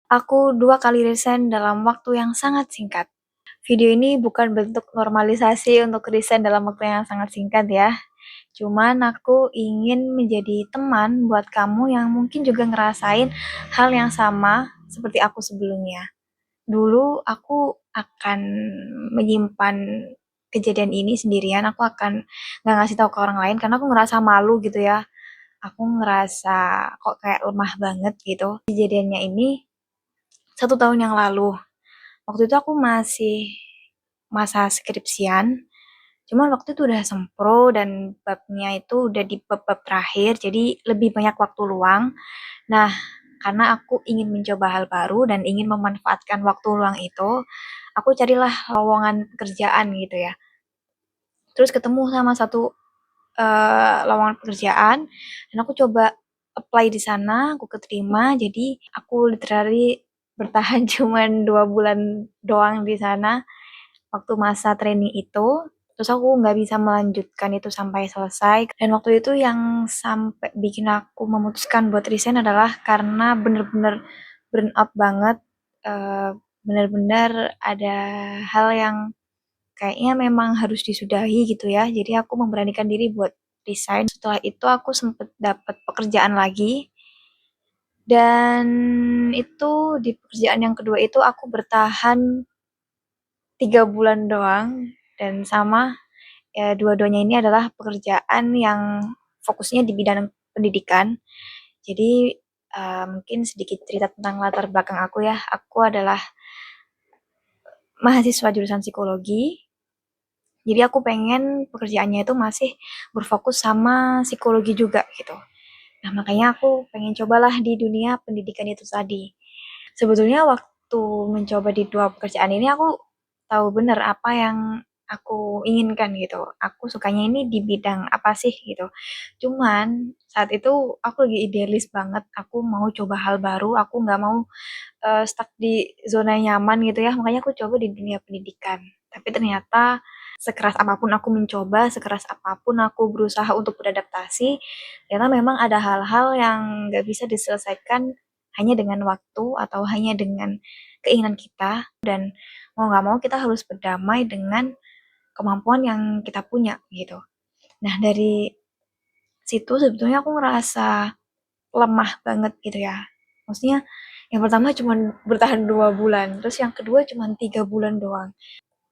Aku 2 kali resign dalam waktu yang sangat singkat. Video ini bukan bentuk normalisasi untuk resign dalam waktu yang sangat singkat ya. Cuman aku ingin menjadi teman buat kamu yang mungkin juga ngerasain hal yang sama seperti aku sebelumnya. Dulu aku akan menyimpan kejadian ini sendirian, aku akan nggak ngasih tahu ke orang lain karena aku ngerasa malu gitu ya. Aku ngerasa kok kayak lemah banget gitu. Kejadiannya ini 1 tahun yang lalu. Waktu itu aku masih masa skripsian, cuman waktu itu udah sempro dan babnya itu udah di bab-bab terakhir, jadi lebih banyak waktu luang. Nah, karena aku ingin mencoba hal baru dan ingin memanfaatkan waktu luang itu, aku carilah lowongan pekerjaan gitu ya. Terus ketemu sama satu lowongan pekerjaan dan aku coba apply di sana, aku keterima. Jadi aku literally bertahan cuman 2 bulan doang di sana waktu masa training itu. Terus aku nggak bisa melanjutkan itu sampai selesai. Dan waktu itu yang sampai bikin aku memutuskan buat resign adalah karena bener-bener burn out banget. eh, Bener-bener ada hal yang kayaknya memang harus disudahi gitu ya. Jadi aku memberanikan diri buat resign. Setelah itu aku sempet dapat pekerjaan lagi dan itu di pekerjaan yang kedua itu aku bertahan 3 bulan doang dan sama ya dua-duanya ini adalah pekerjaan yang fokusnya di bidang pendidikan. Jadi mungkin sedikit cerita tentang latar belakang aku ya. Aku adalah mahasiswa jurusan psikologi. Jadi aku pengen pekerjaannya itu masih berfokus sama psikologi juga gitu. Nah, makanya aku pengen cobalah di dunia pendidikan itu tadi. Sebetulnya waktu mencoba di 2 pekerjaan ini aku tahu bener apa yang aku inginkan gitu. Aku sukanya ini di bidang apa sih gitu. Cuman saat itu aku lagi idealis banget. Aku mau coba hal baru. Aku nggak mau stuck di zona nyaman gitu ya. Makanya aku coba di dunia pendidikan. Tapi ternyata sekeras apapun aku mencoba, sekeras apapun aku berusaha untuk beradaptasi, ternyata memang ada hal-hal yang nggak bisa diselesaikan hanya dengan waktu atau hanya dengan keinginan kita dan mau nggak mau kita harus berdamai dengan kemampuan yang kita punya gitu. Nah dari situ sebetulnya aku ngerasa lemah banget gitu ya. Maksudnya yang pertama cuma bertahan 2 bulan, terus yang kedua cuma 3 bulan doang.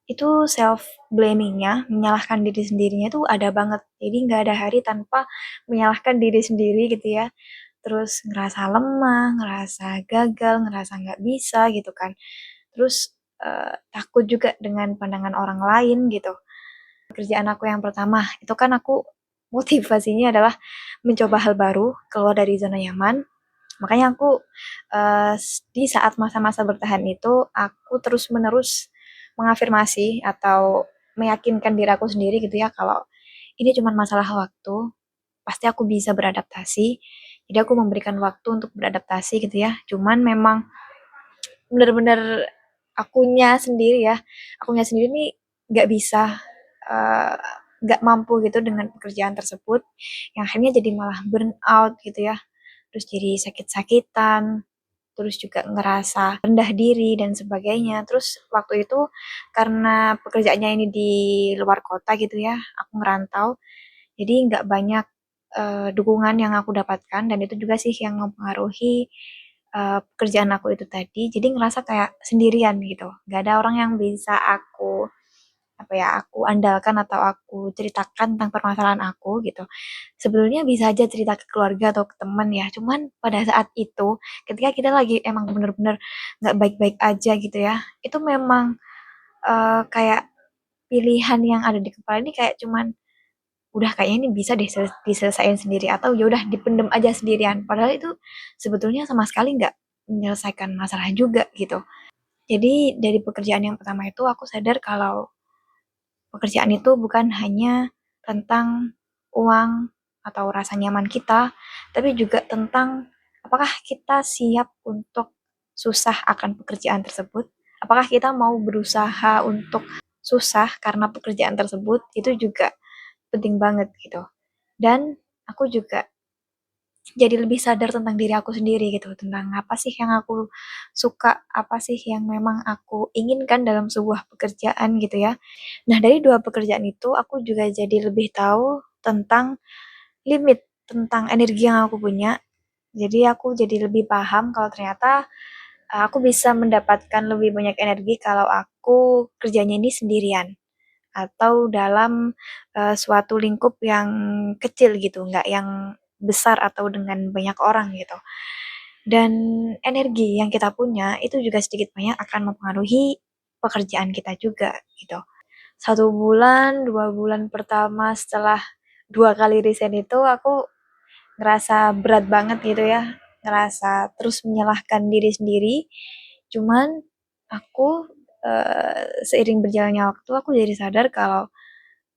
Itu self blamingnya, menyalahkan diri sendirinya tuh ada banget. Jadi nggak ada hari tanpa menyalahkan diri sendiri gitu ya. Terus ngerasa lemah, ngerasa gagal, ngerasa nggak bisa gitu kan. Terus takut juga dengan pandangan orang lain gitu. Pekerjaan aku yang pertama itu kan aku motivasinya adalah mencoba hal baru, keluar dari zona nyaman. Makanya aku di saat masa-masa bertahan itu aku terus-menerus mengafirmasi atau meyakinkan diri aku sendiri gitu ya kalau ini cuma masalah waktu, pasti aku bisa beradaptasi. Jadi aku memberikan waktu untuk beradaptasi gitu ya. Cuman memang benar-benar akunya sendiri nih nggak bisa eh, nggak mampu gitu dengan pekerjaan tersebut yang akhirnya jadi malah burn out gitu ya, terus jadi sakit-sakitan, terus juga ngerasa rendah diri dan sebagainya. Terus waktu itu karena pekerjaannya ini di luar kota gitu ya, aku ngerantau, jadi nggak banyak dukungan yang aku dapatkan dan itu juga sih yang mempengaruhi pekerjaan aku itu tadi. Jadi ngerasa kayak sendirian gitu, nggak ada orang yang bisa aku apa ya aku andalkan atau aku ceritakan tentang permasalahan aku gitu. Sebetulnya bisa aja cerita ke keluarga atau ke teman ya, cuman pada saat itu ketika kita lagi emang bener-bener nggak baik-baik aja gitu ya, itu memang kayak pilihan yang ada di kepala ini kayak cuman udah kayaknya ini bisa deh diselesain sendiri atau ya udah dipendem aja sendirian, padahal itu sebetulnya sama sekali nggak menyelesaikan masalah juga gitu. Jadi dari pekerjaan yang pertama itu aku sadar kalau pekerjaan itu bukan hanya tentang uang atau rasa nyaman kita, tapi juga tentang apakah kita siap untuk susah akan pekerjaan tersebut. Apakah kita mau berusaha untuk susah karena pekerjaan tersebut, itu juga penting banget gitu. Dan aku juga jadi lebih sadar tentang diri aku sendiri gitu, tentang apa sih yang aku suka, apa sih yang memang aku inginkan dalam sebuah pekerjaan gitu ya. Nah, dari dua pekerjaan itu aku juga jadi lebih tahu tentang limit, tentang energi yang aku punya. Jadi aku jadi lebih paham kalau ternyata aku bisa mendapatkan lebih banyak energi kalau aku kerjanya ini sendirian atau dalam suatu lingkup yang kecil gitu, nggak yang besar atau dengan banyak orang gitu. Dan energi yang kita punya itu juga sedikit banyak akan mempengaruhi pekerjaan kita juga gitu. 1 bulan, 2 bulan pertama setelah 2 kali resign itu aku ngerasa berat banget gitu ya, ngerasa terus menyalahkan diri sendiri. Cuman aku seiring berjalannya waktu aku jadi sadar kalau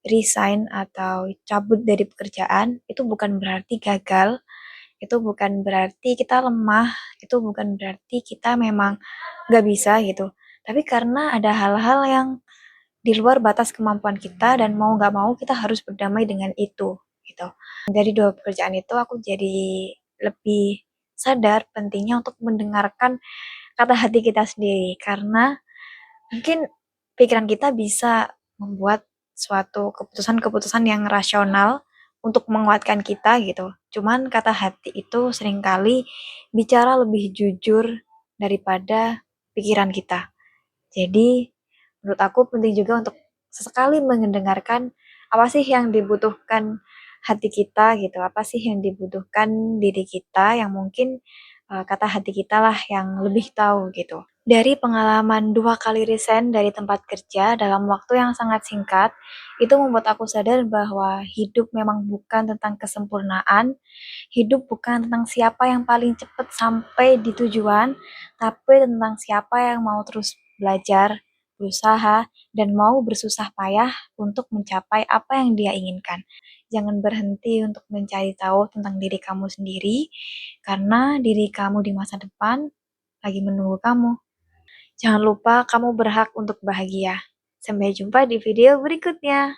resign atau cabut dari pekerjaan itu bukan berarti gagal, itu bukan berarti kita lemah, itu bukan berarti kita memang nggak bisa gitu. Tapi karena ada hal-hal yang di luar batas kemampuan kita dan mau nggak mau kita harus berdamai dengan itu gitu. Dari dua pekerjaan itu aku jadi lebih sadar pentingnya untuk mendengarkan kata hati kita sendiri karena mungkin pikiran kita bisa membuat suatu keputusan-keputusan yang rasional untuk menguatkan kita gitu. Cuman kata hati itu seringkali bicara lebih jujur daripada pikiran kita. Jadi menurut aku penting juga untuk sesekali mendengarkan apa sih yang dibutuhkan hati kita gitu, apa sih yang dibutuhkan diri kita yang mungkin kata hati kita lah yang lebih tahu gitu. Dari pengalaman 2 kali resign dari tempat kerja dalam waktu yang sangat singkat, itu membuat aku sadar bahwa hidup memang bukan tentang kesempurnaan, hidup bukan tentang siapa yang paling cepat sampai di tujuan, tapi tentang siapa yang mau terus belajar, berusaha, dan mau bersusah payah untuk mencapai apa yang dia inginkan. Jangan berhenti untuk mencari tahu tentang diri kamu sendiri, karena diri kamu di masa depan lagi menunggu kamu. Jangan lupa kamu berhak untuk bahagia. Sampai jumpa di video berikutnya.